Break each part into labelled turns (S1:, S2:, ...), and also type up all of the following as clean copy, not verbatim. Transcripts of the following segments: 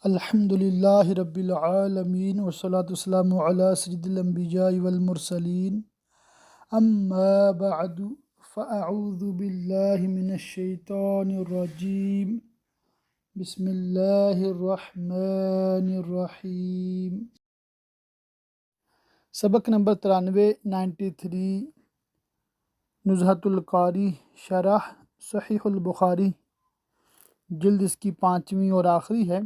S1: الحمدللہ رب العالمین والصلاة والسلام علی سید الانبیاء والمرسلین اما بعد فاعوذ باللہ من الشیطان الرجیم بسم اللہ الرحمن الرحیم۔ سبق نمبر 93 نزہۃ القاری شرح صحیح البخاری، جلد اس کی 5ویں اور آخری ہے،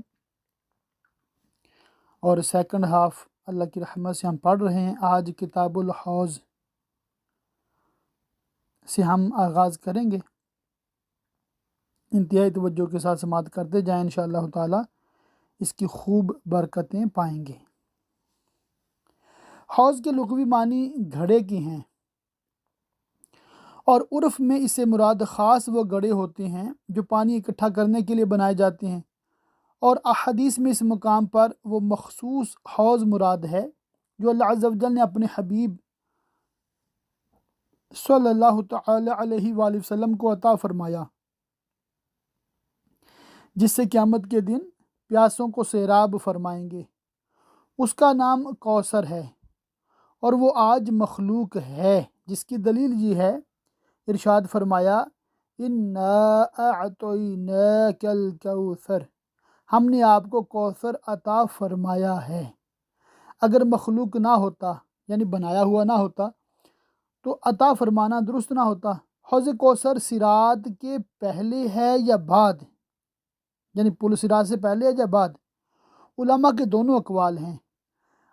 S1: اور سیکنڈ ہاف اللہ کی رحمت سے ہم پڑھ رہے ہیں۔ آج کتاب الحوض سے ہم آغاز کریں گے، انتہائی توجہ کے ساتھ سماعت کرتے جائیں، انشاءاللہ تعالی اس کی خوب برکتیں پائیں گے۔ حوض کے لغوی معنی گھڑے کی ہیں، اور عرف میں اس سے مراد خاص وہ گڑھے ہوتے ہیں جو پانی اکٹھا کرنے کے لیے بنائے جاتے ہیں، اور احادیث میں اس مقام پر وہ مخصوص حوض مراد ہے جو اللہ عز و جل نے اپنے حبیب صلی اللہ تعالی علیہ وآلہ وسلم کو عطا فرمایا، جس سے قیامت کے دن پیاسوں کو سیراب فرمائیں گے۔ اس کا نام کوثر ہے، اور وہ آج مخلوق ہے، جس کی دلیل یہ ہے، ارشاد فرمایا اِنَّا أَعْطَيْنَاكَ الْكَوْثَرَ، ہم نے آپ کو کوثر عطا فرمایا ہے۔ اگر مخلوق نہ ہوتا، یعنی بنایا ہوا نہ ہوتا، تو عطا فرمانا درست نہ ہوتا۔ حوض کوثر صراط کے پہلے ہے یا بعد، یعنی پل صراط سے پہلے ہے یا بعد؟ علماء کے دونوں اقوال ہیں۔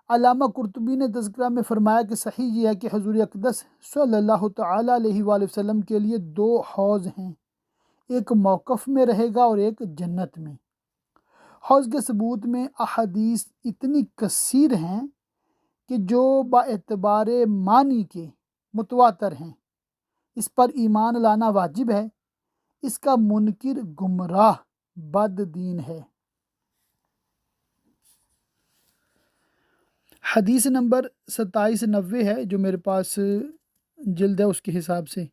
S1: علامہ قرطبی نے تذکرہ میں فرمایا کہ صحیح یہ ہے کہ حضور اقدس صلی اللہ تعالی علیہ وآلہ وسلم کے لیے 2 حوض ہیں، ایک موقف میں رہے گا اور ایک جنت میں۔ حوض کے ثبوت میں احادیث اتنی کثیر ہیں کہ جو با اعتبار معنی کے متواتر ہیں، اس پر ایمان لانا واجب ہے، اس کا منکر گمراہ بد دین ہے۔ حدیث نمبر 2790 ہے، جو میرے پاس جلد ہے اس کے حساب سے۔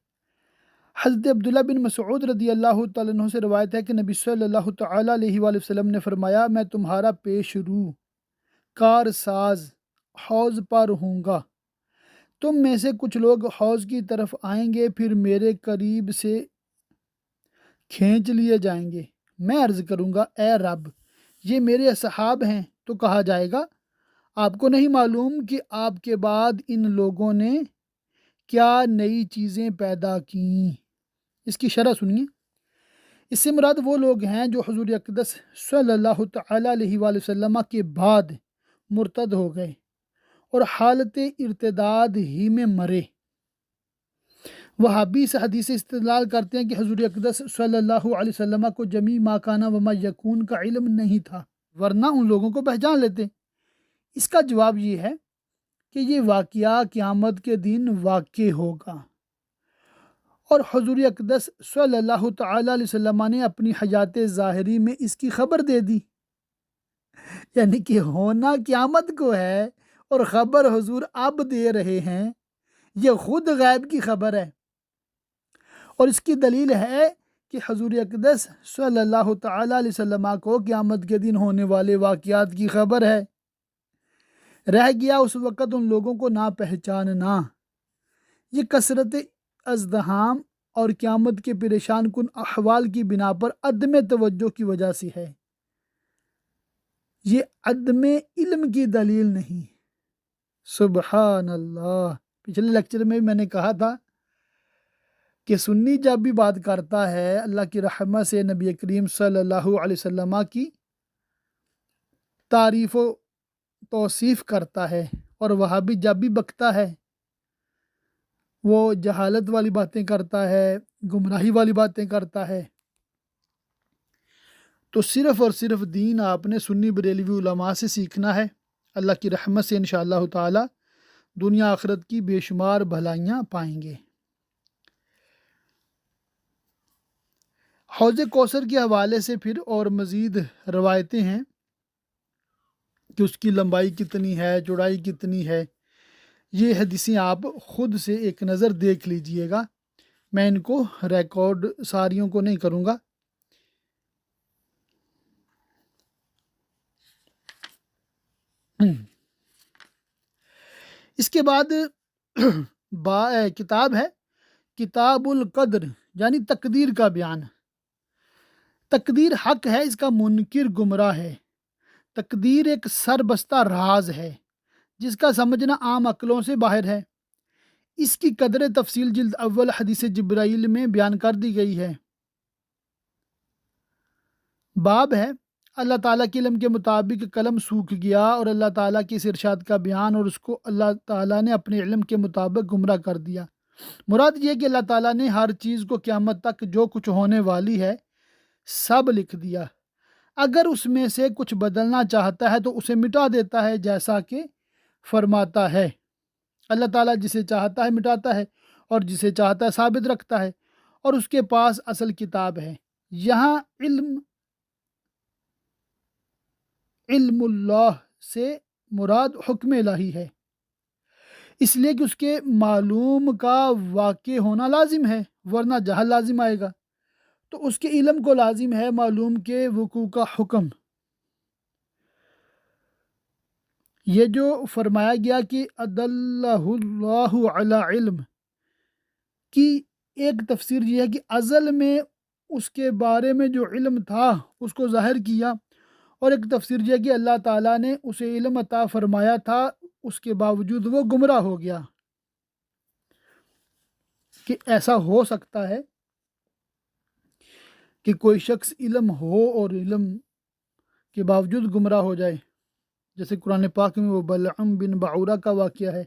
S1: حضرت عبداللہ بن مسعود رضی اللہ تعالیٰ عنہ سے روایت ہے کہ نبی صلی اللہ تعالیٰ علیہ وآلہ وسلم نے فرمایا، میں تمہارا پیش رو کار ساز حوض پر ہوں گا۔ تم میں سے کچھ لوگ حوض کی طرف آئیں گے، پھر میرے قریب سے کھینچ لیے جائیں گے۔ میں عرض کروں گا، اے رب، یہ میرے اصحاب ہیں۔ تو کہا جائے گا، آپ کو نہیں معلوم کہ آپ کے بعد ان لوگوں نے کیا نئی چیزیں پیدا کیں؟ اس کی شرح سنیے۔ اس سے مراد وہ لوگ ہیں جو حضور اقدس صلی اللہ تعالی علیہ وآلہ وسلم کے بعد مرتد ہو گئے اور حالت ارتداد ہی میں مرے۔ وہابی اس حدیث سے استدلال کرتے ہیں کہ حضور اقدس صلی اللہ علیہ وسلم کو جمیع ما کان وما یکون کا علم نہیں تھا، ورنہ ان لوگوں کو پہچان لیتے۔ اس کا جواب یہ ہے کہ یہ واقعہ قیامت کے دن واقع ہوگا، اور حضور اقدس صلی اللہ تعالی علیہ وسلم نے اپنی حیات ظاہری میں اس کی خبر دے دی، یعنی کہ ہونا قیامت کو ہے اور خبر حضور اب دے رہے ہیں۔ یہ خود غیب کی خبر ہے، اور اس کی دلیل ہے کہ حضور اقدس صلی اللہ تعالی علیہ وسلم کو قیامت کے دن ہونے والے واقعات کی خبر ہے۔ رہ گیا اس وقت ان لوگوں کو نہ پہچاننا۔ یہ کثرت ازدحام اور قیامت کے پریشان کن احوال کی بنا پر عدم توجہ کی وجہ سے ہے، یہ عدم علم کی دلیل نہیں۔ سبحان اللہ۔ پچھلے لیکچر میں میں نے کہا تھا کہ سنی جب بھی بات کرتا ہے اللہ کی رحمت سے نبی کریم صلی اللہ علیہ وسلم کی تعریف و توصیف کرتا ہے، اور وہابی جب بھی بکتا ہے وہ جہالت والی باتیں کرتا ہے، گمراہی والی باتیں کرتا ہے۔ تو صرف اور صرف دین آپ نے سنی بریلوی علماء سے سیکھنا ہے۔ اللہ کی رحمت سے انشاءاللہ تعالی دنیا آخرت کی بے شمار بھلائیاں پائیں گے۔ حوض کوثر کے حوالے سے پھر اور مزید روایتیں ہیں کہ اس کی لمبائی کتنی ہے، چوڑائی کتنی ہے۔ یہ حدیثیں آپ خود سے ایک نظر دیکھ لیجئے گا، میں ان کو ریکارڈ ساریوں کو نہیں کروں گا۔ اس کے بعد کتاب ہے کتاب القدر، یعنی تقدیر کا بیان۔ تقدیر حق ہے، اس کا منکر گمراہ ہے۔ تقدیر ایک سربستہ راز ہے جس کا سمجھنا عام عقلوں سے باہر ہے۔ اس کی قدر تفصیل جلد اول حدیث جبرائیل میں بیان کر دی گئی ہے۔ باب ہے اللہ تعالیٰ کے علم کے مطابق قلم سوکھ گیا، اور اللہ تعالیٰ کے اس ارشاد کا بیان، اور اس کو اللہ تعالیٰ نے اپنے علم کے مطابق گمراہ کر دیا۔ مراد یہ کہ اللہ تعالیٰ نے ہر چیز کو قیامت تک جو کچھ ہونے والی ہے سب لکھ دیا۔ اگر اس میں سے کچھ بدلنا چاہتا ہے تو اسے مٹا دیتا ہے، جیسا کہ فرماتا ہے اللہ تعالیٰ جسے چاہتا ہے مٹاتا ہے اور جسے چاہتا ہے ثابت رکھتا ہے، اور اس کے پاس اصل کتاب ہے۔ یہاں علم اللہ سے مراد حکم الہی ہے، اس لیے کہ اس کے معلوم کا واقع ہونا لازم ہے، ورنہ جہل لازم آئے گا۔ تو اس کے علم کو لازم ہے معلوم کے وقوع کا حکم۔ یہ جو فرمایا گیا کہ ادلہ اللہ علی علم کی ایک تفسیر یہ ہے کہ ازل میں اس کے بارے میں جو علم تھا اس کو ظاہر کیا، اور ایک تفسیر یہ ہے کہ اللہ تعالیٰ نے اسے علم عطا فرمایا تھا، اس کے باوجود وہ گمراہ ہو گیا۔ کہ ایسا ہو سکتا ہے کہ کوئی شخص علم ہو اور علم کے باوجود گمراہ ہو جائے، جیسے قرآن پاک میں وہ بلعم بن بعورہ کا واقعہ ہے۔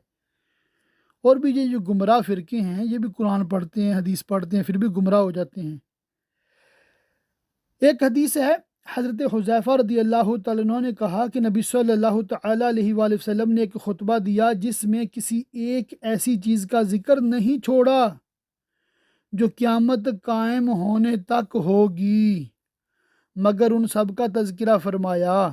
S1: اور بھی یہ جو گمراہ فرقے ہیں یہ بھی قرآن پڑھتے ہیں، حدیث پڑھتے ہیں، پھر بھی گمراہ ہو جاتے ہیں۔ ایک حدیث ہے حضرت حذیفہ رضی اللہ تعالیٰ عنہ نے کہا کہ نبی صلی اللہ تعالیٰ علیہ وآلہ وسلم نے ایک خطبہ دیا جس میں کسی ایک ایسی چیز کا ذکر نہیں چھوڑا جو قیامت قائم ہونے تک ہوگی، مگر ان سب کا تذکرہ فرمایا۔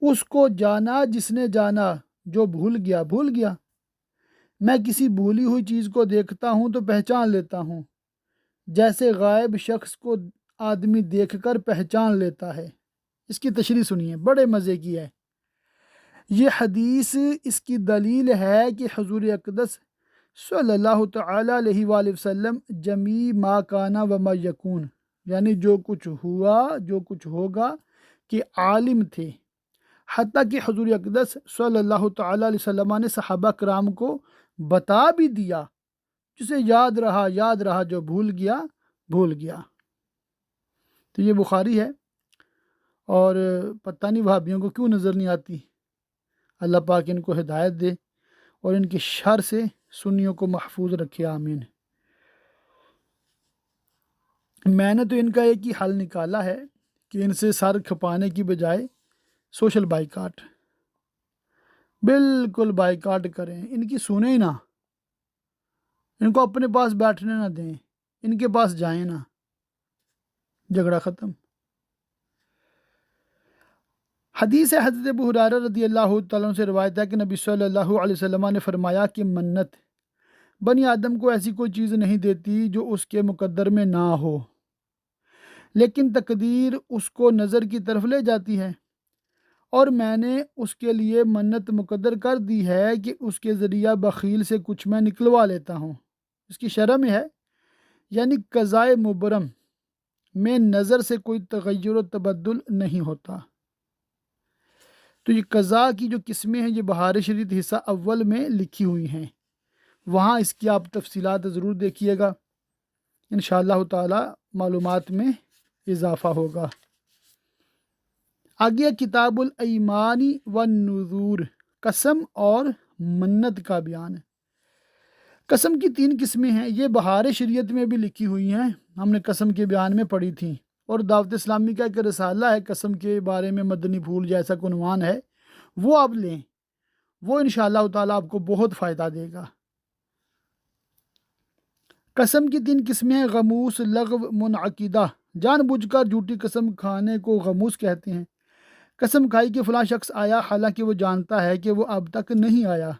S1: اس کو جانا جس نے جانا، جو بھول گیا بھول گیا۔ میں کسی بھولی ہوئی چیز کو دیکھتا ہوں تو پہچان لیتا ہوں، جیسے غائب شخص کو آدمی دیکھ کر پہچان لیتا ہے۔ اس کی تشریح سنیے، بڑے مزے کی ہے یہ حدیث۔ اس کی دلیل ہے کہ حضور اقدس صلی اللہ تعالی علیہ وآلہ وسلم جمیع ما کانا و ما یکون، یعنی جو کچھ ہوا جو کچھ ہوگا کہ عالم تھے، حتیٰ کہ حضور اقدس صلی اللہ تعالی علیہ وسلم نے صحابہ کرام کو بتا بھی دیا، جسے یاد رہا، جو بھول گیا بھول گیا۔ تو یہ بخاری ہے، اور پتہ نہیں وہابیوں کو کیوں نظر نہیں آتی۔ اللہ پاک ان کو ہدایت دے اور ان کی شر سے سنیوں کو محفوظ رکھے، آمین۔ میں نے تو ان کا ایک ہی حل نکالا ہے کہ ان سے سر کھپانے کی بجائے سوشل بائیکاٹ، بالکل بائیکاٹ کریں، ان کی سنیں ہی نہ، ان کو اپنے پاس بیٹھنے نہ دیں، ان کے پاس جائیں نہ، جھگڑا ختم۔ حدیث ہے حضرت ابو ہریرہ رضی اللہ تعالیٰ عنہ سے روایت ہے کہ نبی صلی اللہ علیہ وسلم نے فرمایا کہ منت بنی آدم کو ایسی کوئی چیز نہیں دیتی جو اس کے مقدر میں نہ ہو، لیکن تقدیر اس کو نظر کی طرف لے جاتی ہے، اور میں نے اس کے لیے منت مقدر کر دی ہے کہ اس کے ذریعہ بخیل سے کچھ میں نکلوا لیتا ہوں۔ اس کی شرح میں ہے، یعنی قضائے مبرم میں نظر سے کوئی تغیر و تبدل نہیں ہوتا۔ تو یہ قضاء کی جو قسمیں ہیں یہ بہار شریعت حصہ اول میں لکھی ہوئی ہیں، وہاں اس کی آپ تفصیلات ضرور دیکھیے گا، انشاءاللہ تعالی معلومات میں اضافہ ہوگا۔ آگے کتاب الایمان والنذور، قسم اور منت کا بیان ہے۔ قسم کی 3 قسمیں ہیں، یہ بہار شریعت میں بھی لکھی ہوئی ہیں، ہم نے قسم کے بیان میں پڑھی تھیں، اور دعوت اسلامی کا ایک رسالہ ہے قسم کے بارے میں، مدنی پھول جیسا عنوان ہے، وہ آپ لیں، وہ انشاءاللہ تعالیٰ آپ کو بہت فائدہ دے گا۔ قسم کی 3 قسمیں ہیں، غموس، لغو، منعقدہ۔ جان بوجھ کر جھوٹی قسم کھانے کو غموس کہتے ہیں۔ قسم کھائی کہ فلاں شخص آیا حالانکہ وہ جانتا ہے کہ وہ اب تک نہیں آیا۔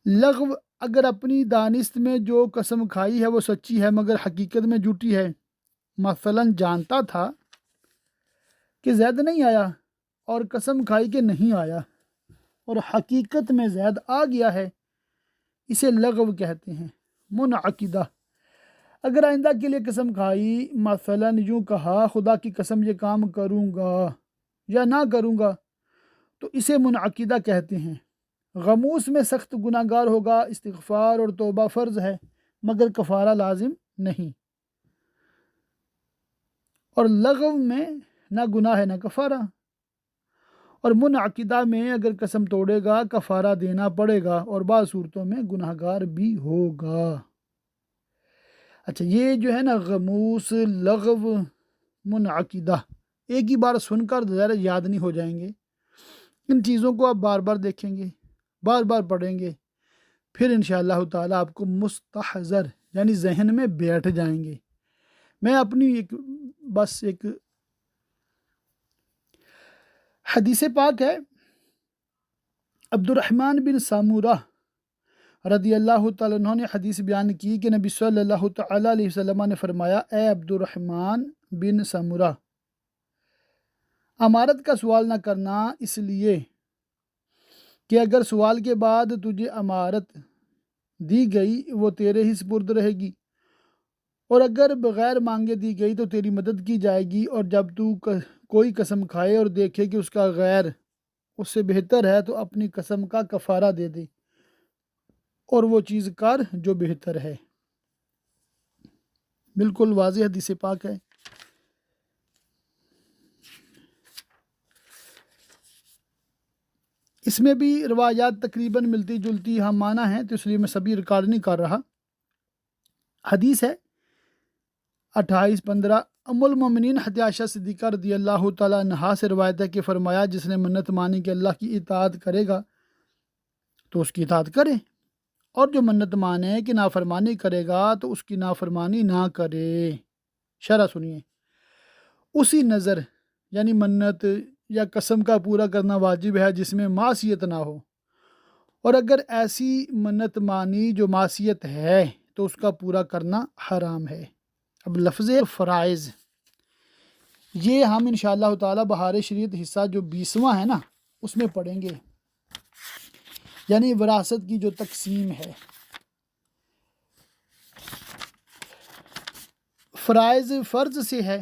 S1: لغو، اگر اپنی دانست میں جو قسم کھائی ہے وہ سچی ہے مگر حقیقت میں جھوٹی ہے، مثلا جانتا تھا کہ زید نہیں آیا اور قسم کھائی کہ نہیں آیا اور حقیقت میں زید آ گیا ہے، اسے لغو کہتے ہیں، منعقدہ۔ اگر آئندہ کے لیے قسم کھائی، مثلا یوں کہا خدا کی قسم یہ کام کروں گا یا نہ کروں گا، تو اسے منعقدہ کہتے ہیں۔ غموس میں سخت گناہ گار ہوگا، استغفار اور توبہ فرض ہے مگر کفارہ لازم نہیں، اور لغو میں نہ گناہ ہے نہ کفارہ، اور منعقدہ میں اگر قسم توڑے گا کفارہ دینا پڑے گا اور بعض صورتوں میں گناہ گار بھی ہوگا۔ اچھا، یہ جو ہے نا غموس، لغو، منعقدہ، ایک ہی بار سن کر ذرا یاد نہیں ہو جائیں گے، ان چیزوں کو آپ بار بار دیکھیں گے، بار بار پڑھیں گے، پھر انشاءاللہ تعالیٰ آپ کو مستحضر یعنی ذہن میں بیٹھ جائیں گے۔ میں اپنی بس ایک حدیث پاک ہے، عبد الرحمن بن سامورہ رضی اللہ تعالیٰ عنہ نے حدیث بیان کی کہ نبی صلی اللہ تعالیٰ علیہ وسلم نے فرمایا، اے عبد الرحمن بن سامورہ، امارت کا سوال نہ کرنا، اس لیے کہ اگر سوال کے بعد تجھے امارت دی گئی وہ تیرے ہی سپرد رہے گی، اور اگر بغیر مانگے دی گئی تو تیری مدد کی جائے گی، اور جب تو کوئی قسم کھائے اور دیکھے کہ اس کا غیر اس سے بہتر ہے تو اپنی قسم کا کفارہ دے دے اور وہ چیز کر جو بہتر ہے۔ بالکل واضح حدیث پاک ہے۔ اس میں بھی روایات تقریباً ملتی جلتی ہم معنی ہیں، تو اس لیے میں سبھی ریکارڈ نہیں کر رہا۔ حدیث ہے 28-15، ام المومنین حضرت عائشہ صدیقہ رضی اللہ تعالیٰ عنہا سے روایت ہے کہ فرمایا، جس نے منت مانی کہ اللہ کی اطاعت کرے گا تو اس کی اطاعت کرے، اور جو منت مانے کہ نافرمانی کرے گا تو اس کی نافرمانی نہ کرے۔ شرح سنیے، اسی نظر یعنی منت یا قسم کا پورا کرنا واجب ہے جس میں معصیت نہ ہو، اور اگر ایسی منت مانی جو معصیت ہے تو اس کا پورا کرنا حرام ہے۔ اب لفظ فرائض یہ ہم انشاءاللہ تعالی بہار شریعت حصہ جو 20واں ہے نا اس میں پڑھیں گے، یعنی وراثت کی جو تقسیم ہے۔ فرائض فرض سے ہے،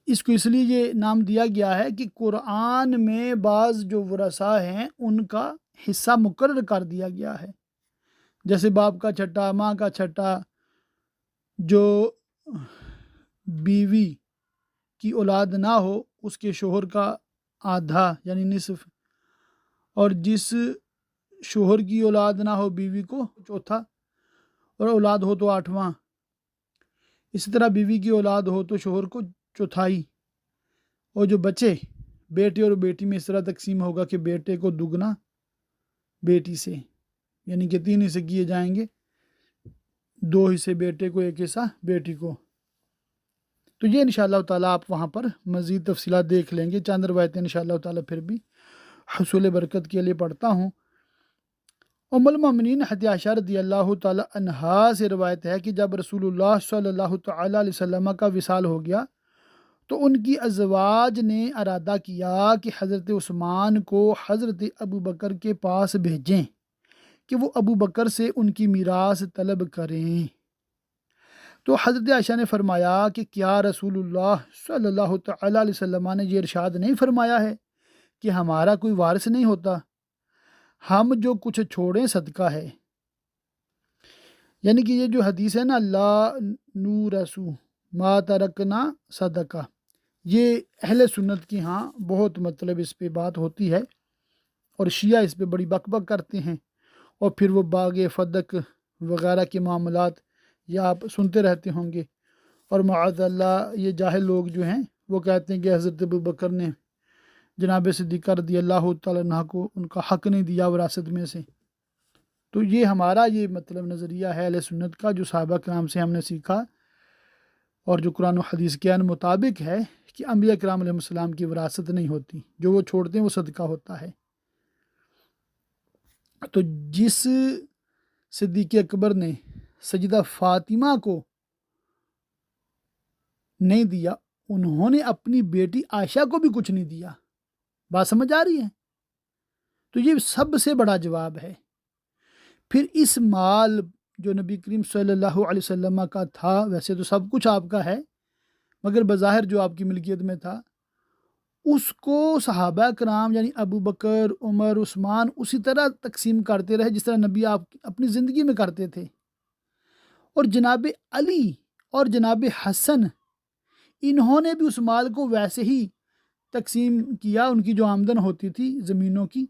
S1: اس کو اس لیے یہ نام دیا گیا ہے کہ قرآن میں بعض جو ورثاء ہیں ان کا حصہ مقرر کر دیا گیا ہے، جیسے باپ کا چھٹا، ماں کا چھٹا، جو بیوی کی اولاد نہ ہو اس کے شوہر کا آدھا یعنی نصف، اور جس شوہر کی اولاد نہ ہو بیوی کو چوتھا، اور اولاد ہو تو 8واں۔ اسی طرح بیوی کی اولاد ہو تو شوہر کو چوتھائی، اور جو بچے بیٹے اور بیٹی میں اس طرح تقسیم ہوگا کہ بیٹے کو دگنا بیٹی سے، یعنی کہ 3 حصے کیے جائیں گے، 2 حصے بیٹے کو، 1 حصہ بیٹی کو۔ تو یہ انشاءاللہ تعالیٰ آپ وہاں پر مزید تفصیلات دیکھ لیں گے، چند روایتیں انشاءاللہ تعالیٰ پھر بھی حصول برکت کے لیے پڑھتا ہوں۔ ام المومنین حضرت عائشہ رضی اللہ تعالیٰ عنہا سے روایت ہے کہ جب رسول اللہ صلی اللہ تعالیٰ علیہ وسلم کا وصال ہو گیا تو ان کی ازواج نے ارادہ کیا کہ حضرت عثمان کو حضرت ابو بکر کے پاس بھیجیں کہ وہ ابو بکر سے ان کی میراث طلب کریں۔ تو حضرت عائشہ نے فرمایا کہ کیا رسول اللہ صلی اللہ تعالیٰ علیہ وسلم نے یہ ارشاد نہیں فرمایا ہے کہ ہمارا کوئی وارث نہیں ہوتا، ہم جو کچھ چھوڑیں صدقہ ہے؟ یعنی کہ یہ جو حدیث ہے نا، لا نورث ما ترکنا صدقہ، یہ اہل سنت کی ہاں بہت مطلب اس پہ بات ہوتی ہے، اور شیعہ اس پہ بڑی بک بک کرتے ہیں، اور پھر وہ باغ فدق وغیرہ کے معاملات یا آپ سنتے رہتے ہوں گے، اور معاذ اللہ یہ جاہل لوگ جو ہیں وہ کہتے ہیں کہ حضرت ابو بکر نے جناب صدیقہ رضی اللہ تعالیٰ عنہ کو ان کا حق نہیں دیا وراثت میں سے۔ تو یہ ہمارا یہ مطلب نظریہ ہے اہل سنت کا، جو صحابہ کرام سے ہم نے سیکھا، اور جو قرآن و حدیث کے مطابق ہے کہ انبیاء کرام علیہ السلام کی وراثت نہیں ہوتی، جو وہ چھوڑتے ہیں وہ صدقہ ہوتا ہے۔ تو جس صدیق اکبر نے سیدہ فاطمہ کو نہیں دیا، انہوں نے اپنی بیٹی عائشہ کو بھی کچھ نہیں دیا۔ بات سمجھ آ رہی ہے؟ تو یہ سب سے بڑا جواب ہے۔ پھر اس مال جو نبی کریم صلی اللہ علیہ وسلم کا تھا، ویسے تو سب کچھ آپ کا ہے مگر بظاہر جو آپ کی ملکیت میں تھا، اس کو صحابہ کرام یعنی ابو بکر، عمر، عثمان اسی طرح تقسیم کرتے رہے جس طرح نبی آپ اپنی زندگی میں کرتے تھے۔ اور جناب علی اور جناب حسن انہوں نے بھی اس مال کو ویسے ہی تقسیم کیا، ان کی جو آمدن ہوتی تھی زمینوں کی،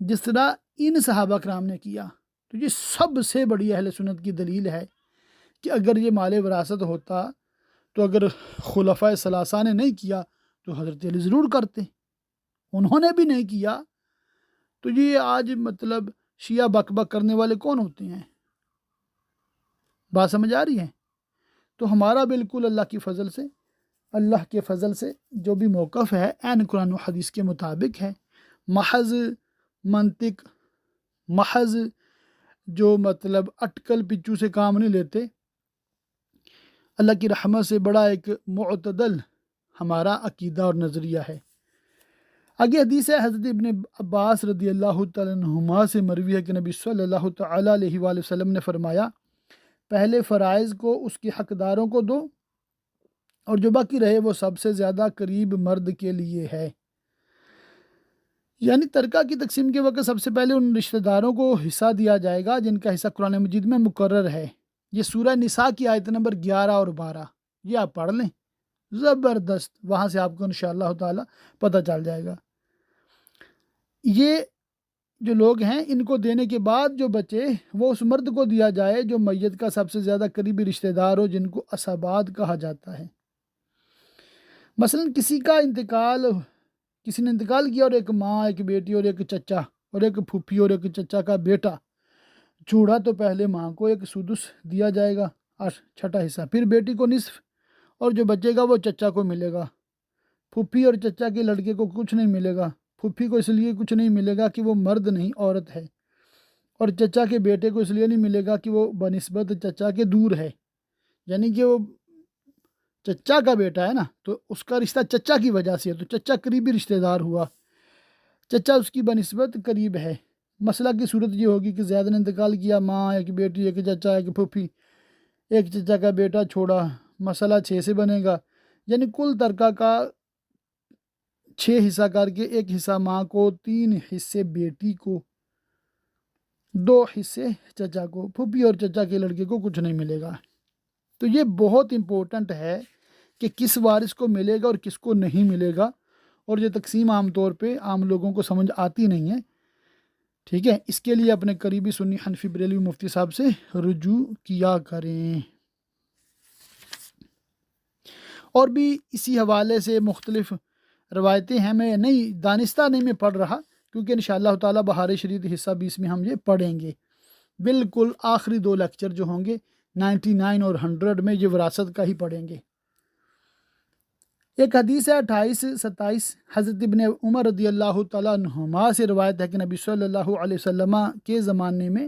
S1: جس طرح ان صحابہ کرام نے کیا۔ تو یہ سب سے بڑی اہل سنت کی دلیل ہے کہ اگر یہ مال وراثت ہوتا تو اگر خلفائے ثلاثہ نے نہیں کیا تو حضرت علی ضرور کرتے، انہوں نے بھی نہیں کیا۔ تو یہ آج مطلب شیعہ بک بک کرنے والے کون ہوتے ہیں؟ بات سمجھ آ رہی ہے؟ تو ہمارا بالکل اللہ کے فضل سے جو بھی موقف ہے عین قرآن و حدیث کے مطابق ہے، محض منطق، محض جو مطلب اٹکل پچو سے کام نہیں لیتے۔ اللہ کی رحمت سے بڑا ایک معتدل ہمارا عقیدہ اور نظریہ ہے۔ آگے حدیث ہے حضرت ابن عباس رضی اللہ تعالیٰ عنہما سے مروی ہے کہ نبی صلی اللہ تعالیٰ علیہ وآلہ وسلم نے فرمایا، پہلے فرائض کو اس کے حقداروں کو دو اور جو باقی رہے وہ سب سے زیادہ قریب مرد کے لیے ہے۔ یعنی ترکہ کی تقسیم کے وقت سب سے پہلے ان رشتہ داروں کو حصہ دیا جائے گا جن کا حصہ قرآن مجید میں مقرر ہے۔ یہ سورہ نساء کی آیت نمبر 11 اور 12، یہ آپ پڑھ لیں، زبردست، وہاں سے آپ کو انشاءاللہ تعالی پتہ چل جائے گا۔ یہ جو لوگ ہیں ان کو دینے کے بعد جو بچے وہ اس مرد کو دیا جائے جو میت کا سب سے زیادہ قریبی رشتہ دار ہو، جن کو عصبات کہا جاتا ہے۔ مثلا کسی نے انتقال کیا اور ایک ماں، ایک بیٹی اور ایک چچا اور ایک پھوپھی اور ایک چچا کا بیٹا چھوڑا تو پہلے ماں کو ایک سدس دیا جائے گا، چھٹا حصہ، پھر بیٹی کو نصف، اور جو بچے گا وہ چچا کو ملے گا۔ پھوپھی اور چچا کے لڑکے کو کچھ نہیں ملے گا، پھوپھی کو اس لیے کچھ نہیں ملے گا کہ وہ مرد نہیں عورت ہے، اور چچا کے بیٹے کو اس لیے نہیں ملے گا کہ وہ بنسبت چچا کے دور ہے، یعنی کہ وہ چچا کا بیٹا ہے نا، تو اس کا رشتہ چچا کی وجہ سے ہے، تو چچا قریبی رشتہ دار ہوا، چچا اس کی بنسبت قریب ہے۔ مسئلہ کی صورت یہ ہوگی کہ زیادہ نے انتقال کیا، ماں، ایک بیٹی، ایک چچا، ایک پھوپھی، ایک چچا کا بیٹا چھوڑا، مسئلہ 6 سے بنے گا، یعنی کل ترکہ کا 6 حصہ کر کے 1 حصہ ماں کو، 3 حصے بیٹی کو، 2 حصے چچا کو، پھوپھی اور چچا کے لڑکے کو کچھ نہیں ملے گا۔ تو یہ بہت امپورٹنٹ ہے کہ کس وارث کو ملے گا اور کس کو نہیں ملے گا، اور یہ تقسیم عام طور پہ عام لوگوں کو سمجھ آتی نہیں ہے، ٹھیک ہے؟ اس کے لیے اپنے قریبی سنی حنفی بریلوی مفتی صاحب سے رجوع کیا کریں۔ اور بھی اسی حوالے سے مختلف روایتیں ہیں، میں دانستہ نہیں میں پڑھ رہا، کیونکہ انشاءاللہ تعالی بہار شریعت حصہ 20 میں ہم یہ پڑھیں گے، بالکل آخری 2 لیکچر جو ہوں گے 99 اور 100 میں یہ وراثت کا ہی پڑھیں گے۔ ایک حدیث ہے 28-27 حضرت ابن عمر رضی اللہ تعالیٰ عنہما سے روایت ہے کہ نبی صلی اللہ علیہ وسلم کے زمانے میں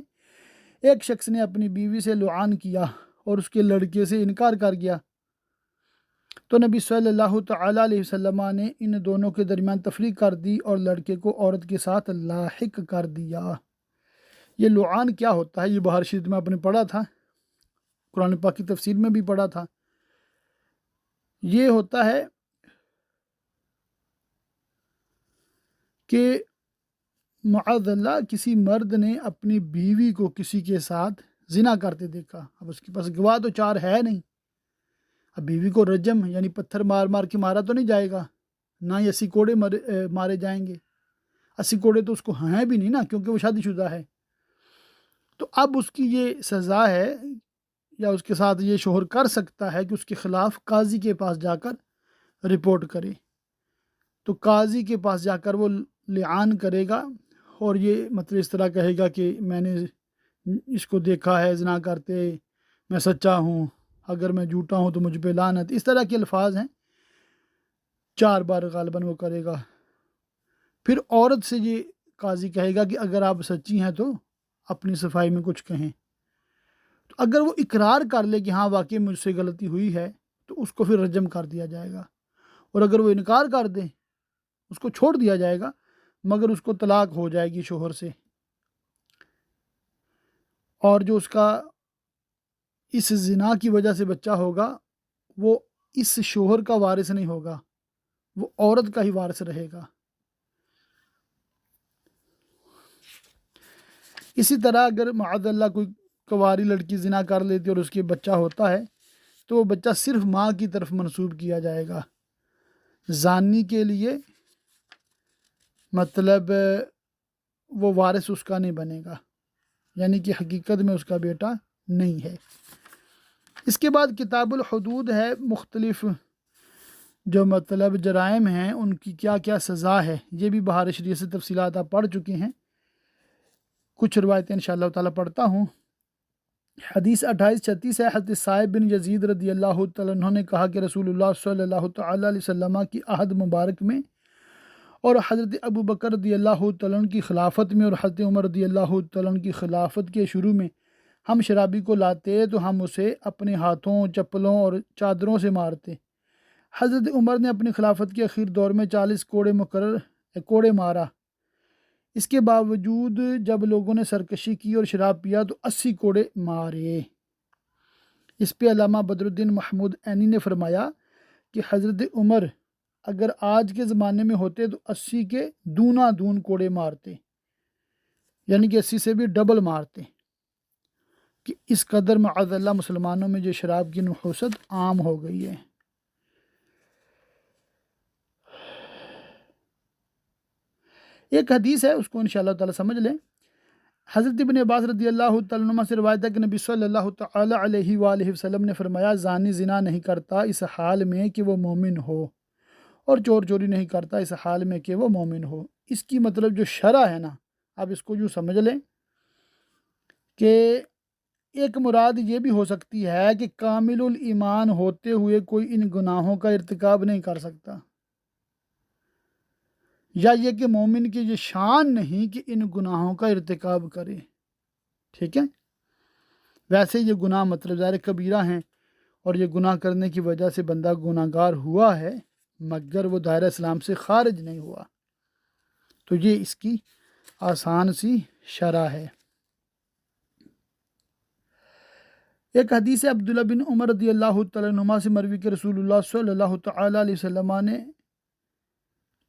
S1: ایک شخص نے اپنی بیوی سے لعان کیا اور اس کے لڑکے سے انکار کر گیا، تو نبی صلی اللہ تعالیٰ علیہ وسلم نے ان دونوں کے درمیان تفریق کر دی اور لڑکے کو عورت کے ساتھ لاحق کر دیا۔ یہ لعان کیا ہوتا ہے؟ یہ بہار شریعت میں آپ نے پڑھا تھا، قرآن پاک کی تفسیر میں بھی پڑھا تھا۔ یہ ہوتا ہے کہ معاذ اللہ کسی مرد نے اپنی بیوی کو کسی کے ساتھ زنا کرتے دیکھا، اب اس کے پاس گواہ تو 4 ہے نہیں، اب بیوی کو رجم یعنی پتھر مار مار کے مارا تو نہیں جائے گا، نہ ہی 80 کوڑے مارے جائیں گے، 80 کوڑے تو اس کو ہیں بھی نہیں نا، کیونکہ وہ شادی شدہ ہے۔ تو اب اس کی یہ سزا ہے، یا اس کے ساتھ یہ شوہر کر سکتا ہے کہ اس کے خلاف قاضی کے پاس جا کر رپورٹ کرے، تو قاضی کے پاس جا کر وہ لعان کرے گا اور یہ مطلب اس طرح کہے گا کہ میں نے اس کو دیکھا ہے زنا کرتے، میں سچا ہوں، اگر میں جھوٹا ہوں تو مجھ پہ لعنت، اس طرح کے الفاظ ہیں، 4 بار غالباً وہ کرے گا۔ پھر عورت سے یہ قاضی کہے گا کہ اگر آپ سچی ہیں تو اپنی صفائی میں کچھ کہیں، تو اگر وہ اقرار کر لے کہ ہاں واقعی مجھ سے غلطی ہوئی ہے تو اس کو پھر رجم کر دیا جائے گا۔ اور اگر وہ انکار کر دے اس کو چھوڑ دیا جائے گا، مگر اس کو طلاق ہو جائے گی شوہر سے، اور جو اس کا اس زنا کی وجہ سے بچہ ہوگا وہ اس شوہر کا وارث نہیں ہوگا، وہ عورت کا ہی وارث رہے گا۔ اسی طرح اگر معاذ اللہ کوئی کنواری لڑکی زنا کر لیتی اور اس کے بچہ ہوتا ہے تو وہ بچہ صرف ماں کی طرف منسوب کیا جائے گا، زانی کے لیے مطلب وہ وارث اس کا نہیں بنے گا، یعنی کہ حقیقت میں اس کا بیٹا نہیں ہے۔ اس کے بعد کتاب الحدود ہے، مختلف جو مطلب جرائم ہیں ان کی کیا کیا سزا ہے، یہ بھی بہار شریعت سے تفصیلات آپ پڑھ چکے ہیں، کچھ روایتیں انشاءاللہ تعالیٰ پڑھتا ہوں۔ حدیث 2836 ہے، حضرت صائب بن یزید رضی اللہ تعالیٰ عنہ نے کہا کہ رسول اللہ صلی اللہ تعالیٰ علیہ وسلم کی عہد مبارک میں اور حضرت ابو بکر رضی اللہ تعالیٰ عنہ کی خلافت میں اور حضرت عمر رضی اللہ تعالیٰ عنہ کی خلافت کے شروع میں ہم شرابی کو لاتے تو ہم اسے اپنے ہاتھوں، چپلوں اور چادروں سے مارتے۔ حضرت عمر نے اپنی خلافت کے اخیر دور میں 40 کوڑے مارا۔ اس کے باوجود جب لوگوں نے سرکشی کی اور شراب پیا تو 80 کوڑے مارے۔ اس پہ علامہ بدر الدین محمود عینی نے فرمایا کہ حضرت عمر اگر آج کے زمانے میں ہوتے تو 80 کے دونا دون کوڑے مارتے، یعنی کہ 80 سے بھی ڈبل مارتے، کہ اس قدر معاذ اللہ مسلمانوں میں جو شراب کی نحوست عام ہو گئی ہے۔ ایک حدیث ہے، اس کو انشاءاللہ تعالیٰ سمجھ لیں۔ حضرت ابن عباس رضی اللہ تعالیٰ عنہ سے روایت ہے کہ نبی صلی اللہ تعالیٰ علیہ وآلہ وسلم نے فرمایا، زانی زنا نہیں کرتا اس حال میں کہ وہ مومن ہو، اور چور چوری نہیں کرتا اس حال میں کہ وہ مومن ہو۔ اس کی مطلب جو شرع ہے نا، آپ اس کو یوں سمجھ لیں کہ ایک مراد یہ بھی ہو سکتی ہے کہ کامل الایمان ہوتے ہوئے کوئی ان گناہوں کا ارتکاب نہیں کر سکتا، یا یہ کہ مومن کی یہ شان نہیں کہ ان گناہوں کا ارتکاب کرے، ٹھیک ہے۔ ویسے یہ گناہ مطلب ظاہر کبیرہ ہیں اور یہ گناہ کرنے کی وجہ سے بندہ گناہ گار ہوا ہے، مگر وہ دائرہ اسلام سے خارج نہیں ہوا، تو یہ اس کی آسان سی شرح ہے۔ ایک حدیث عبداللہ بن عمر رضی اللہ تعالیٰ عنہما سے مروی کہ رسول اللہ صلی اللہ تعالیٰ علیہ وسلم نے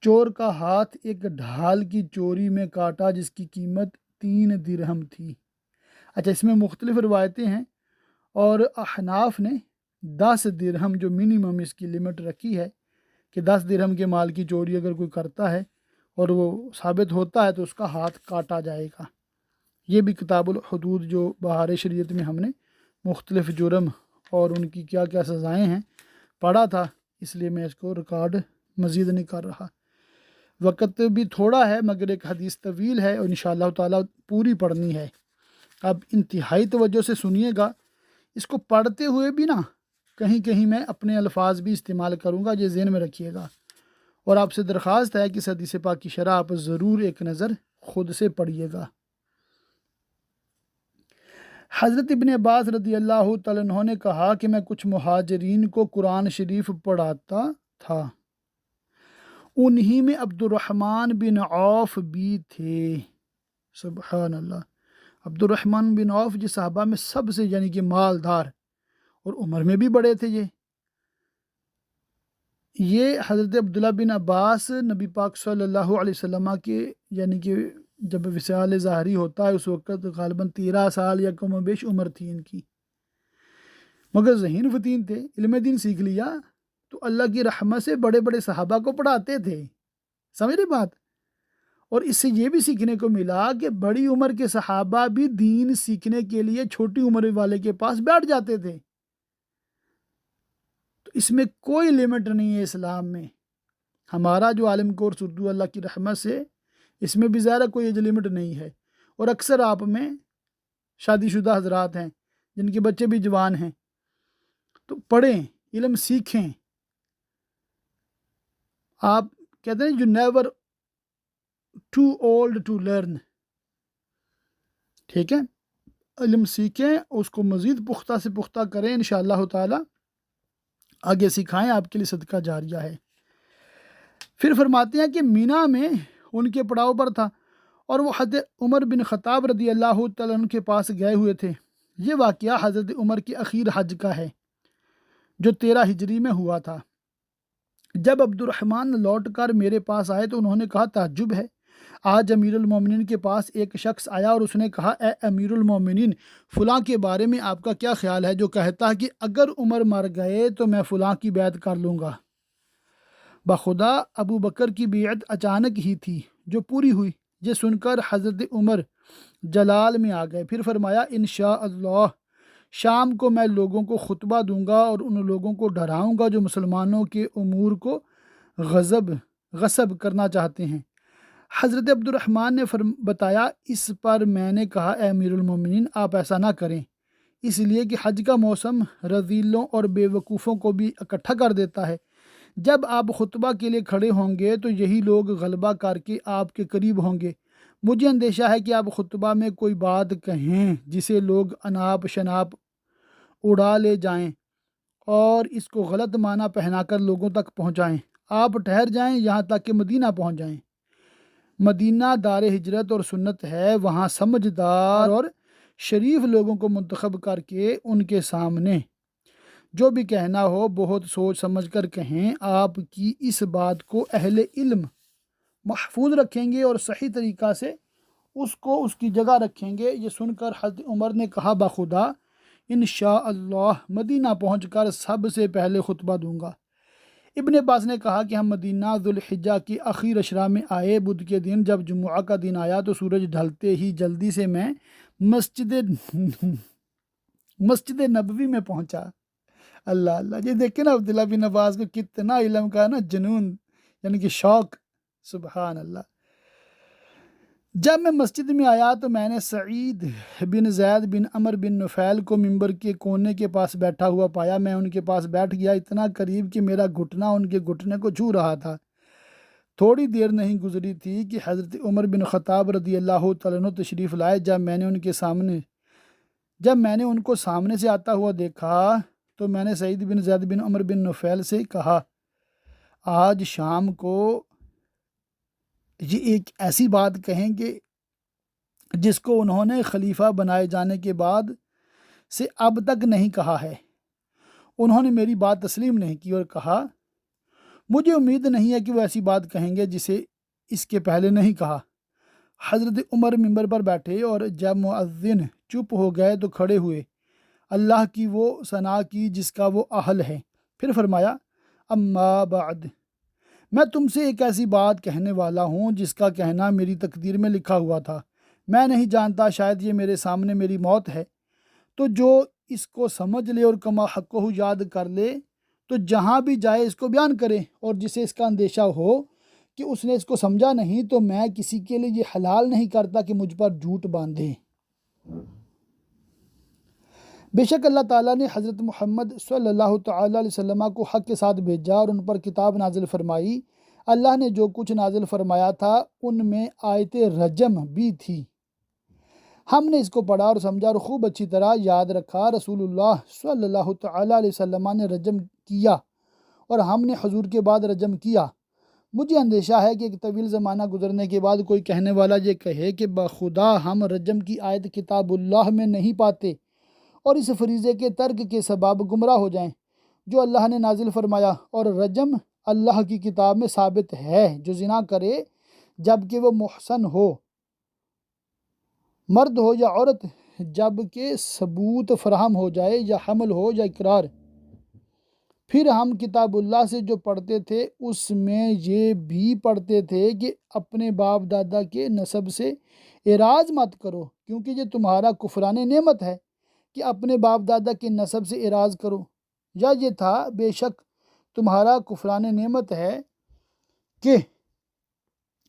S1: چور کا ہاتھ ایک ڈھال کی چوری میں کاٹا جس کی قیمت 3 درہم تھی۔ اچھا، اس میں مختلف روایتیں ہیں اور احناف نے 10 درہم جو منیمم اس کی لمٹ رکھی ہے کہ 10 درہم کے مال کی چوری اگر کوئی کرتا ہے اور وہ ثابت ہوتا ہے تو اس کا ہاتھ کاٹا جائے گا۔ یہ بھی کتاب الحدود جو بہار شریعت میں ہم نے مختلف جرم اور ان کی کیا کیا سزائیں ہیں پڑھا تھا، اس لیے میں اس کو ریکارڈ مزید نہیں کر رہا۔ وقت بھی تھوڑا ہے مگر ایک حدیث طویل ہے اور انشاءاللہ تعالیٰ پوری پڑھنی ہے۔ اب انتہائی توجہ سے سنیے گا، اس کو پڑھتے ہوئے بھی نا کہیں کہیں میں اپنے الفاظ بھی استعمال کروں گا، یہ ذہن میں رکھیے گا، اور آپ سے درخواست ہے کہ اس حدیث پاک کی شرح آپ ضرور ایک نظر خود سے پڑھیے گا۔ حضرت ابن عباس رضی اللہ تعالیٰ عنہ نے کہا کہ میں کچھ مہاجرین کو قرآن شریف پڑھاتا تھا، انہی میں عبد الرحمن بن عوف بھی تھے۔ سبحان اللہ، عبد الرحمن بن عوف جس صحابہ میں سب سے یعنی کہ مالدار اور عمر میں بھی بڑے تھے، یہ حضرت عبداللہ بن عباس نبی پاک صلی اللہ علیہ وسلم کے یعنی کہ جب وصال ظاہری ہوتا ہے اس وقت غالباً 13 سال یا کم و بیش عمر تھی ان کی، مگر ذہین فتین تھے، علم دین سیکھ لیا تو اللہ کی رحمت سے بڑے بڑے صحابہ کو پڑھاتے تھے، سمجھ رہے بات۔ اور اس سے یہ بھی سیکھنے کو ملا کہ بڑی عمر کے صحابہ بھی دین سیکھنے کے لیے چھوٹی عمر والے کے پاس بیٹھ جاتے تھے، تو اس میں کوئی لمٹ نہیں ہے اسلام میں۔ ہمارا جو عالم کورس اردو اللہ کی رحمت سے، اس میں بھی ظاہر کوئی ایج لمٹ نہیں ہے، اور اکثر آپ میں شادی شدہ حضرات ہیں جن کے بچے بھی جوان ہیں، تو پڑھیں، علم سیکھیں۔ آپ کہتے ہیں you never too old to learn، ٹھیک ہے، علم سیکھیں، اس کو مزید پختہ سے پختہ کریں، انشاءاللہ تعالی آگے سکھائیں، آپ کے لیے صدقہ جاریہ ہے۔ پھر فرماتے ہیں کہ مینا میں ان کے پڑاؤ پر تھا اور وہ حضرت عمر بن خطاب رضی اللہ تعالیٰ عنہ کے پاس گئے ہوئے تھے۔ یہ واقعہ حضرت عمر کے اخیر حج کا ہے جو 13 ہجری میں ہوا تھا۔ جب عبد الرحمن لوٹ کر میرے پاس آئے تو انہوں نے کہا تعجب ہے، آج امیر المومنین کے پاس ایک شخص آیا اور اس نے کہا اے امیر المومنین، فلاں کے بارے میں آپ کا کیا خیال ہے جو کہتا ہے کہ اگر عمر مر گئے تو میں فلاں کی بیعت کر لوں گا۔ بخدا ابو بکر کی بیعت اچانک ہی تھی جو پوری ہوئی۔ یہ سن کر حضرت عمر جلال میں آ گئے، پھر فرمایا انشاءاللہ شام کو میں لوگوں کو خطبہ دوں گا اور ان لوگوں کو ڈراؤں گا جو مسلمانوں کے امور کو غصب کرنا چاہتے ہیں۔ حضرت عبد الرحمن نے بتایا، اس پر میں نے کہا اے امیر المومنین آپ ایسا نہ کریں، اس لیے کہ حج کا موسم رذیلوں اور بے وقوفوں کو بھی اکٹھا کر دیتا ہے۔ جب آپ خطبہ کے لیے کھڑے ہوں گے تو یہی لوگ غلبہ کر کے آپ کے قریب ہوں گے۔ مجھے اندیشہ ہے کہ آپ خطبہ میں کوئی بات کہیں جسے لوگ اناپ شناپ اڑا لے جائیں اور اس کو غلط معنی پہنا کر لوگوں تک پہنچائیں۔ آپ ٹھہر جائیں یہاں تک کہ مدینہ پہنچ جائیں۔ مدینہ دار ہجرت اور سنت ہے، وہاں سمجھدار اور شریف لوگوں کو منتخب کر کے ان کے سامنے جو بھی کہنا ہو بہت سوچ سمجھ کر کہیں۔ آپ کی اس بات کو اہل علم محفوظ رکھیں گے اور صحیح طریقہ سے اس کو اس کی جگہ رکھیں گے۔ یہ سن کر حضرت عمر نے کہا بخدا انشاءاللہ مدینہ پہنچ کر سب سے پہلے خطبہ دوں گا۔ ابن عباس نے کہا کہ ہم مدینہ ذوالحجہ کی اخیر اشرا میں آئے۔ بدھ کے دن جب جمعہ کا دن آیا تو سورج ڈھلتے ہی جلدی سے میں مسجد نبوی میں پہنچا۔ اللہ اللہ، یہ دیکھیں نا عبداللہ بن عباس کو کتنا علم کا نا جنون، یعنی کہ شوق، سبحان اللہ۔ جب میں مسجد میں آیا تو میں نے سعید بن زید بن عمر بن نفیل کو ممبر کے کونے کے پاس بیٹھا ہوا پایا۔ میں ان کے پاس بیٹھ گیا، اتنا قریب کہ میرا گھٹنا ان کے گھٹنے کو چھو رہا تھا۔ تھوڑی دیر نہیں گزری تھی کہ حضرت عمر بن خطاب رضی اللہ تعالیٰ عنہ تشریف لائے۔ جب میں نے ان کو سامنے سے آتا ہوا دیکھا تو میں نے سعید بن زید بن عمر بن نفیل سے کہا آج شام کو یہ ایک ایسی بات کہیں کہ جس کو انہوں نے خلیفہ بنائے جانے کے بعد سے اب تک نہیں کہا ہے۔ انہوں نے میری بات تسلیم نہیں کی اور کہا مجھے امید نہیں ہے کہ وہ ایسی بات کہیں گے جسے اس کے پہلے نہیں کہا۔ حضرت عمر ممبر پر بیٹھے اور جب مؤذن چپ ہو گئے تو کھڑے ہوئے، اللہ کی وہ ثنا کی جس کا وہ اہل ہے، پھر فرمایا اما بعد، میں تم سے ایک ایسی بات کہنے والا ہوں جس کا کہنا میری تقدیر میں لکھا ہوا تھا۔ میں نہیں جانتا، شاید یہ میرے سامنے میری موت ہے، تو جو اس کو سمجھ لے اور کما حقہ یاد کر لے تو جہاں بھی جائے اس کو بیان کرے، اور جسے اس کا اندیشہ ہو کہ اس نے اس کو سمجھا نہیں تو میں کسی کے لیے یہ حلال نہیں کرتا کہ مجھ پر جھوٹ باندھے۔ بے شک اللہ تعالیٰ نے حضرت محمد صلی اللہ تعالیٰ علیہ وسلم کو حق کے ساتھ بھیجا اور ان پر کتاب نازل فرمائی۔ اللہ نے جو کچھ نازل فرمایا تھا ان میں آیت رجم بھی تھی۔ ہم نے اس کو پڑھا اور سمجھا اور خوب اچھی طرح یاد رکھا۔ رسول اللہ صلی اللہ تعالیٰ علیہ وسلم نے رجم کیا اور ہم نے حضور کے بعد رجم کیا۔ مجھے اندیشہ ہے کہ ایک طویل زمانہ گزرنے کے بعد کوئی کہنے والا یہ کہے کہ بخدا ہم رجم کی آیت کتاب اللہ میں نہیں پاتے اور اس فریضے کے ترک کے سبب گمراہ ہو جائیں جو اللہ نے نازل فرمایا، اور رجم اللہ کی کتاب میں ثابت ہے جو زنا کرے جبکہ وہ محسن ہو، مرد ہو یا عورت، جبکہ ثبوت فراہم ہو جائے یا حمل ہو یا اقرار۔ پھر ہم کتاب اللہ سے جو پڑھتے تھے اس میں یہ بھی پڑھتے تھے کہ اپنے باپ دادا کے نسب سے اعراض مت کرو کیونکہ یہ تمہارا کفران نعمت ہے کہ اپنے باپ دادا کے نسب سے اعراض کرو، یا یہ تھا بے شک تمہارا کفران نعمت ہے کہ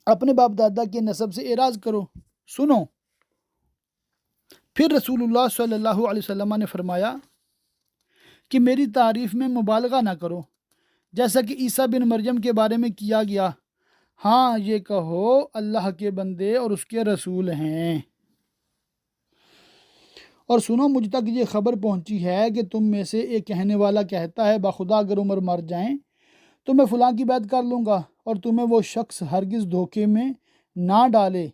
S1: اپنے باپ دادا کے نسب سے اعراض کرو۔ سنو، پھر رسول اللہ صلی اللہ علیہ وسلم نے فرمایا کہ میری تعریف میں مبالغہ نہ کرو جیسا کہ عیسیٰ بن مریم کے بارے میں کیا گیا، ہاں یہ کہو اللہ کے بندے اور اس کے رسول ہیں۔ اور سنو، مجھ تک یہ خبر پہنچی ہے کہ تم میں سے ایک کہنے والا کہتا ہے بخدا اگر عمر مر جائیں تو میں فلاں کی بیعت کر لوں گا، اور تمہیں وہ شخص ہرگز دھوکے میں نہ ڈالے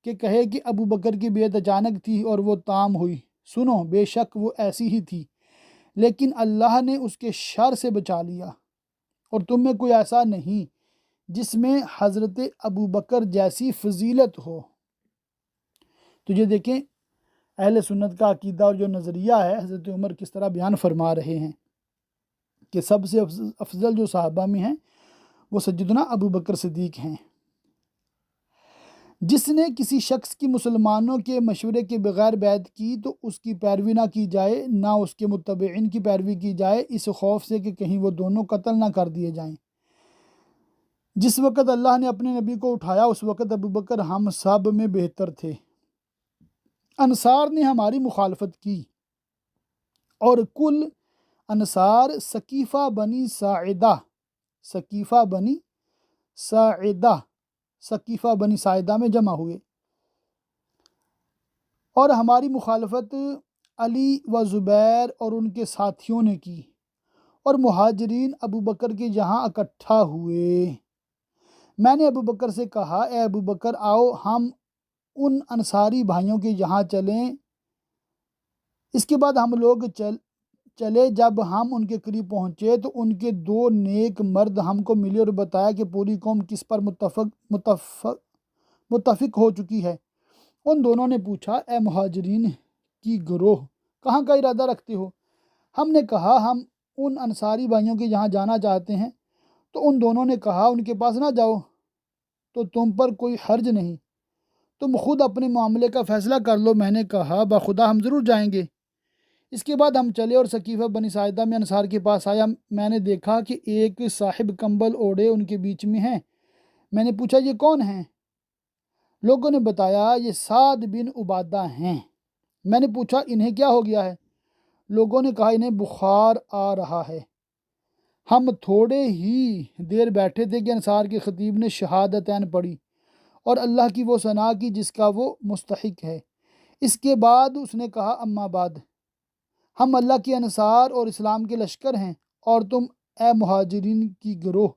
S1: کہ کہے کہ ابو بکر کی بیعت اچانک تھی اور وہ تام ہوئی۔ سنو، بے شک وہ ایسی ہی تھی، لیکن اللہ نے اس کے شر سے بچا لیا، اور تم میں کوئی ایسا نہیں جس میں حضرت ابو بکر جیسی فضیلت ہو۔ تو یہ دیکھیں اہل سنت کا عقیدہ اور جو نظریہ ہے حضرت عمر کس طرح بیان فرما رہے ہیں کہ سب سے افضل جو صحابہ میں ہیں وہ سیدنا ابو بکر صدیق ہیں۔ جس نے کسی شخص کی مسلمانوں کے مشورے کے بغیر بیعت کی تو اس کی پیروی نہ کی جائے، نہ اس کے متبعین کی پیروی کی جائے، اس خوف سے کہ کہیں وہ دونوں قتل نہ کر دیے جائیں۔ جس وقت اللہ نے اپنے نبی کو اٹھایا اس وقت ابو بکر ہم سب میں بہتر تھے۔ انصار نے ہماری مخالفت کی، اور کل انصار ثقیفہ بنی ساعدہ میں جمع ہوئے، اور ہماری مخالفت علی و زبیر اور ان کے ساتھیوں نے کی، اور مہاجرین ابو بکر کے یہاں اکٹھا ہوئے۔ میں نے ابو بکر سے کہا، اے ابو بکر، آؤ ہم ان انصاری بھائیوں کے یہاں چلیں۔ اس کے بعد ہم لوگ چلے۔ جب ہم ان کے قریب پہنچے تو ان کے دو نیک مرد ہم کو ملے اور بتایا کہ پوری قوم کس پر متفق ہو چکی ہے۔ ان دونوں نے پوچھا، اے مہاجرین کی گروہ، کہاں کا ارادہ رکھتے ہو؟ ہم نے کہا، ہم ان انصاری بھائیوں کے یہاں جانا چاہتے ہیں۔ تو ان دونوں نے کہا، ان کے پاس نہ جاؤ، تو تم پر کوئی حرج نہیں، تم خود اپنے معاملے کا فیصلہ کر لو۔ میں نے کہا، بخدا ہم ضرور جائیں گے۔ اس کے بعد ہم چلے اور ثقیفہ بنی ساعدہ میں انصار کے پاس آیا۔ میں نے دیکھا کہ ایک صاحب کمبل اوڑھے ان کے بیچ میں ہیں۔ میں نے پوچھا، یہ کون ہیں؟ لوگوں نے بتایا، یہ سعد بن عبادہ ہیں۔ میں نے پوچھا، انہیں کیا ہو گیا ہے؟ لوگوں نے کہا، انہیں بخار آ رہا ہے۔ ہم تھوڑے ہی دیر بیٹھے تھے کہ انصار کے خطیب نے شہادتین پڑھی اور اللہ کی وہ ثنا کی جس کا وہ مستحق ہے۔ اس کے بعد اس نے کہا، اما بعد، ہم اللہ کے انصار اور اسلام کے لشکر ہیں، اور تم اے مہاجرین کی گروہ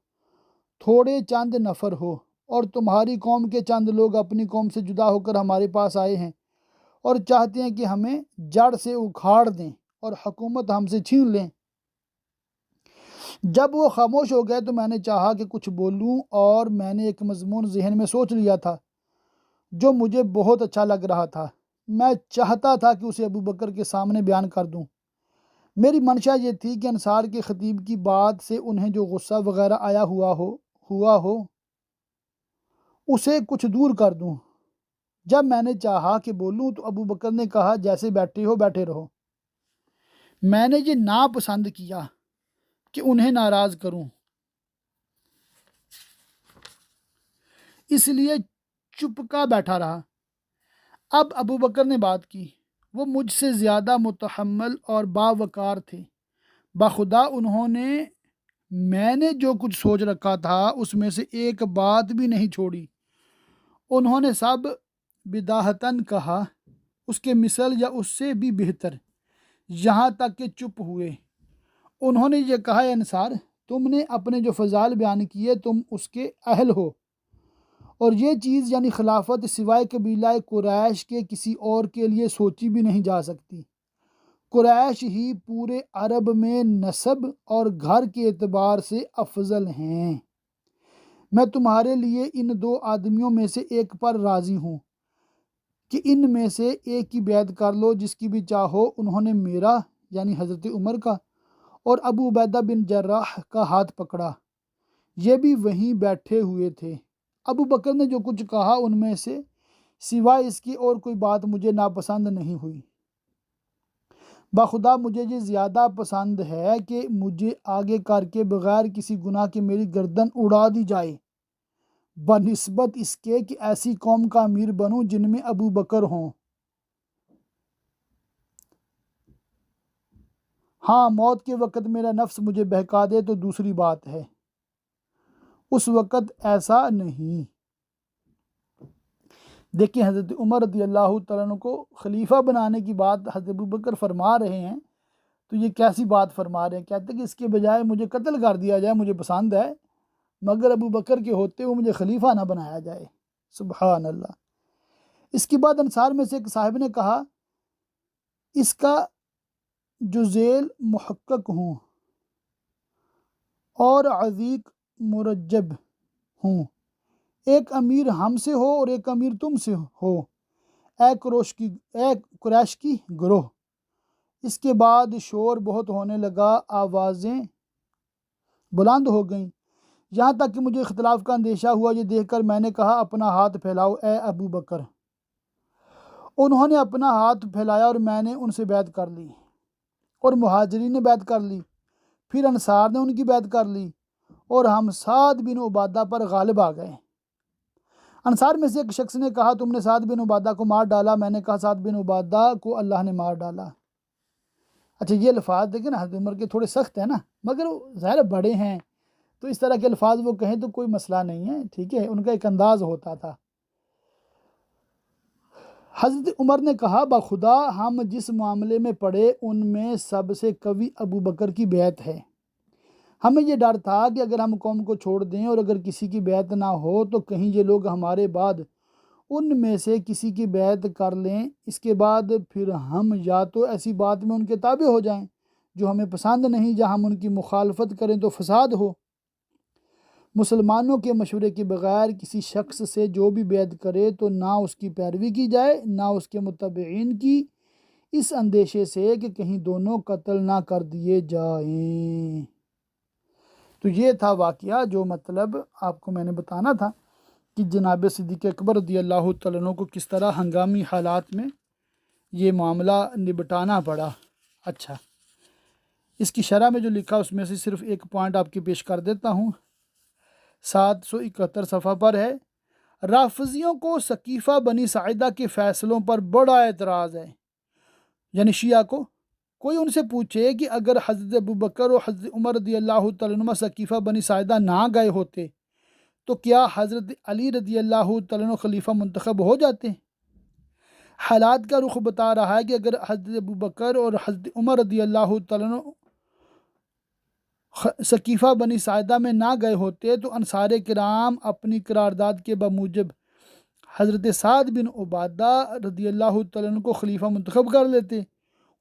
S1: تھوڑے چند نفر ہو، اور تمہاری قوم کے چند لوگ اپنی قوم سے جدا ہو کر ہمارے پاس آئے ہیں اور چاہتے ہیں کہ ہمیں جڑ سے اکھاڑ دیں اور حکومت ہم سے چھین لیں۔ جب وہ خاموش ہو گئے تو میں نے چاہا کہ کچھ بولوں، اور میں نے ایک مضمون ذہن میں سوچ لیا تھا جو مجھے بہت اچھا لگ رہا تھا۔ میں چاہتا تھا کہ اسے ابو بکر کے سامنے بیان کر دوں۔ میری منشا یہ تھی کہ انصار کے خطیب کی بات سے انہیں جو غصہ وغیرہ آیا ہوا ہو اسے کچھ دور کر دوں۔ جب میں نے چاہا کہ بولوں تو ابو بکر نے کہا، جیسے بیٹھے ہو بیٹھے رہو۔ میں نے یہ ناپسند کیا کہ انہیں ناراض کروں، اس لیے چپکا بیٹھا رہا۔ اب ابو بکر نے بات کی۔ وہ مجھ سے زیادہ متحمل اور باوقار تھے۔ بخدا انہوں نے میں نے جو کچھ سوچ رکھا تھا اس میں سے ایک بات بھی نہیں چھوڑی۔ انہوں نے سب بداہتاً کہا، اس کے مثل یا اس سے بھی بہتر، یہاں تک کہ چپ ہوئے۔ انہوں نے یہ کہا، اے انصار، تم نے اپنے جو فضائل بیان کیے تم اس کے اہل ہو، اور یہ چیز یعنی خلافت سوائے قبیلہ قریش کے کسی اور کے لیے سوچی بھی نہیں جا سکتی۔ قریش ہی پورے عرب میں نسب اور گھر کے اعتبار سے افضل ہیں۔ میں تمہارے لیے ان دو آدمیوں میں سے ایک پر راضی ہوں کہ ان میں سے ایک کی بیعت کر لو جس کی بھی چاہو۔ انہوں نے میرا یعنی حضرت عمر کا اور ابو عبیدہ بن جراح کا ہاتھ پکڑا، یہ بھی وہیں بیٹھے ہوئے تھے۔ ابو بکر نے جو کچھ کہا ان میں سے سوائے اس کی اور کوئی بات مجھے ناپسند نہیں ہوئی۔ بخدا مجھے یہ زیادہ پسند ہے کہ مجھے آگے کر کے بغیر کسی گناہ کے میری گردن اڑا دی جائے، بنسبت اس کے کہ ایسی قوم کا امیر بنوں جن میں ابو بکر ہوں۔ ہاں، موت کے وقت میرا نفس مجھے بہکا دے تو دوسری بات ہے، اس وقت ایسا نہیں۔ دیکھیں حضرت عمر رضی اللہ تعالیٰ عنہ کو خلیفہ بنانے کی بات حضرت ابو بکر فرما رہے ہیں، تو یہ کیسی بات فرما رہے ہیں؟ کہتے ہیں کہ اس کے بجائے مجھے قتل کر دیا جائے، مجھے پسند ہے، مگر ابو بکر کے ہوتے ہوئے مجھے خلیفہ نہ بنایا جائے۔ سبحان اللہ۔ اس کے بعد انصار میں سے ایک صاحب نے کہا، اس کا جو ذیل محقق ہوں اور عزیق مرجب ہوں، ایک امیر ہم سے ہو اور ایک امیر تم سے ہو، اے قریش کی گروہ۔ اس کے بعد شور بہت ہونے لگا، آوازیں بلند ہو گئیں، یہاں تک کہ مجھے اختلاف کا اندیشہ ہوا۔ یہ دیکھ کر میں نے کہا، اپنا ہاتھ پھیلاؤ اے ابو بکر۔ انہوں نے اپنا ہاتھ پھیلایا اور میں نے ان سے بیعت کر لی، اور مہاجرین نے بیعت کر لی، پھر انصار نے ان کی بیعت کر لی، اور ہم سعد بن عبادہ پر غالب آ گئے۔ انصار میں سے ایک شخص نے کہا، تم نے سعد بن عبادہ کو مار ڈالا؟ میں نے کہا، سعد بن عبادہ کو اللہ نے مار ڈالا۔ اچھا، یہ الفاظ دیکھیں نا، حضرت عمر کے تھوڑے سخت ہیں نا، مگر ظاہر بڑے ہیں تو اس طرح کے الفاظ وہ کہیں تو کوئی مسئلہ نہیں ہے، ٹھیک ہے، ان کا ایک انداز ہوتا تھا۔ حضرت عمر نے کہا، بخدا ہم جس معاملے میں پڑے ان میں سب سے قوی ابو بکر کی بیعت ہے۔ ہمیں یہ ڈر تھا کہ اگر ہم قوم کو چھوڑ دیں اور اگر کسی کی بیعت نہ ہو تو کہیں یہ لوگ ہمارے بعد ان میں سے کسی کی بیعت کر لیں، اس کے بعد پھر ہم یا تو ایسی بات میں ان کے تابع ہو جائیں جو ہمیں پسند نہیں، یا ہم ان کی مخالفت کریں تو فساد ہو۔ مسلمانوں کے مشورے کے بغیر کسی شخص سے جو بھی بیعت کرے تو نہ اس کی پیروی کی جائے نہ اس کے متبعین کی، اس اندیشے سے کہ کہیں دونوں قتل نہ کر دیے جائیں۔ تو یہ تھا واقعہ جو مطلب آپ کو میں نے بتانا تھا کہ جناب صدیق اکبر رضی اللہ تعالیٰ عنہ کو کس طرح ہنگامی حالات میں یہ معاملہ نبٹانا پڑا۔ اچھا، اس کی شرح میں جو لکھا اس میں سے صرف ایک پوائنٹ آپ کے پیش کر دیتا ہوں، 771 صفحہ پر ہے، رافضیوں کو سقیفہ بنی ساعدہ کے فیصلوں پر بڑا اعتراض ہے، یعنی شیعہ کو۔ کوئی ان سے پوچھے کہ اگر حضرت ابو بکر اور حضرت عمر رضی اللہ تعالیٰ عنہ سقیفہ بنی ساعدہ نہ گئے ہوتے تو کیا حضرت علی رضی اللہ تعالیٰ عنہ خلیفہ منتخب ہو جاتے؟ حالات کا رخ بتا رہا ہے کہ اگر حضرت ابو بکر اور حضرت عمر رضی اللہ تعالیٰ عنہ سقیفہ بنی ساعدہ میں نہ گئے ہوتے تو انصار کرام اپنی قرارداد کے بموجب حضرت سعد بن عبادہ رضی اللہ تعالیٰ عنہ کو خلیفہ منتخب کر لیتے،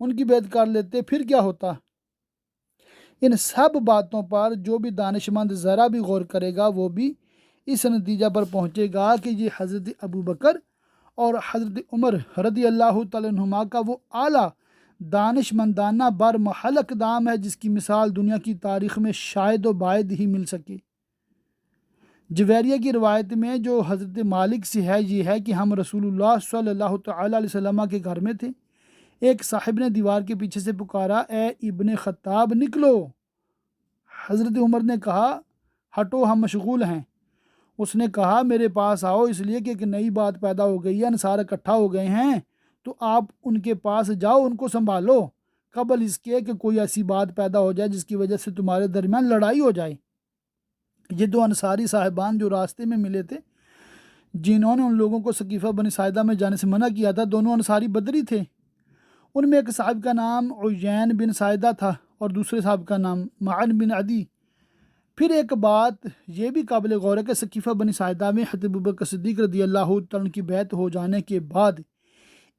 S1: ان کی بیعت کر لیتے، پھر کیا ہوتا؟ ان سب باتوں پر جو بھی دانش مند ذرا بھی غور کرے گا وہ بھی اس نتیجہ پر پہنچے گا کہ یہ حضرت ابو بکر اور حضرت عمر رضی اللہ تعالیٰ عنہما کا وہ اعلیٰ دانش مندانہ برمحل اقدام ہے جس کی مثال دنیا کی تاریخ میں شاید و باید ہی مل سکے۔ جویریہ کی روایت میں جو حضرت مالک سے ہے یہ ہے کہ ہم رسول اللہ صلی اللہ تعالیٰ علیہ وسلم کے گھر میں تھے، ایک صاحب نے دیوار کے پیچھے سے پکارا، اے ابن خطاب نکلو۔ حضرت عمر نے کہا، ہٹو ہم مشغول ہیں۔ اس نے کہا، میرے پاس آؤ، اس لیے کہ ایک نئی بات پیدا ہو گئی ہے، انصار اکٹھا ہو گئے ہیں تو آپ ان کے پاس جاؤ، ان کو سنبھالو قبل اس کے کہ کوئی ایسی بات پیدا ہو جائے جس کی وجہ سے تمہارے درمیان لڑائی ہو جائے۔ یہ دو انصاری صاحبان جو راستے میں ملے تھے جنہوں نے ان لوگوں کو سقیفہ بنی ساعدہ میں جانے سے منع کیا تھا، دونوں انصاری بدری تھے۔ ان میں ایک صاحب کا نام عیین بن ساعدہ تھا اور دوسرے صاحب کا نام معن بن عدی۔ پھر ایک بات یہ بھی قابل غور ہے کہ سقیفہ بنی ساعدہ میں حضرت ابوبکر صدیق رضی اللہ تعالیٰ عنہ کی بیعت ہو جانے کے بعد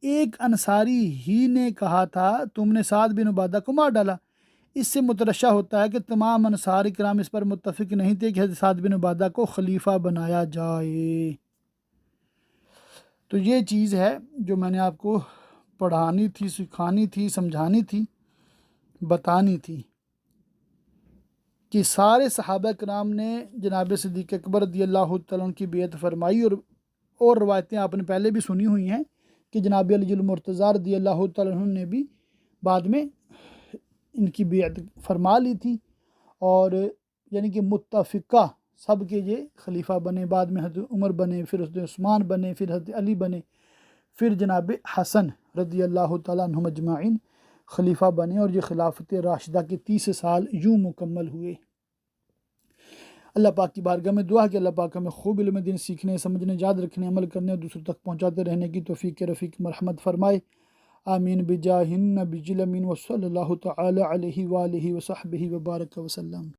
S1: ایک انصاری ہی نے کہا تھا، تم نے سعد بن عبادہ کو مار ڈالا۔ اس سے مترشح ہوتا ہے کہ تمام انصار کرام اس پر متفق نہیں تھے کہ حضرت سعد بن عبادہ کو خلیفہ بنایا جائے۔ تو یہ چیز ہے جو میں نے آپ کو پڑھانی تھی، سکھانی تھی، سمجھانی تھی، بتانی تھی کہ سارے صحابہ کرام نے جناب صدیق اکبر رضی اللہ تعالیٰ عنہ کی بیعت فرمائی، اور روایتیں آپ نے پہلے بھی سنی ہوئی ہیں کہ جناب علی المرتضیٰ رضی اللہ تعالیٰ عنہ نے بھی بعد میں ان کی بیعت فرما لی تھی، اور یعنی کہ متفقہ سب کے یہ خلیفہ بنے، بعد میں حضرت عمر بنے، پھر حضرت عثمان بنے، پھر حضرت علی بنے، پھر جناب حسن رضی اللہ تعالیٰ عنہم اجمعین خلیفہ بنے، اور یہ خلافت راشدہ کے 30 سال یوں مکمل ہوئے۔ اللہ پاک کی بارگاہ میں دعا ہے کہ اللہ پاک ہمیں خوب علم دین سیکھنے، سمجھنے، یاد رکھنے، عمل کرنے اور دوسروں تک پہنچاتے رہنے کی توفیق رفیق مرحمت فرمائے۔ آمین بجاہ النبی الامین وصلی اللہ تعالی علیہ وآلہ وصحبہ وبارک وسلم۔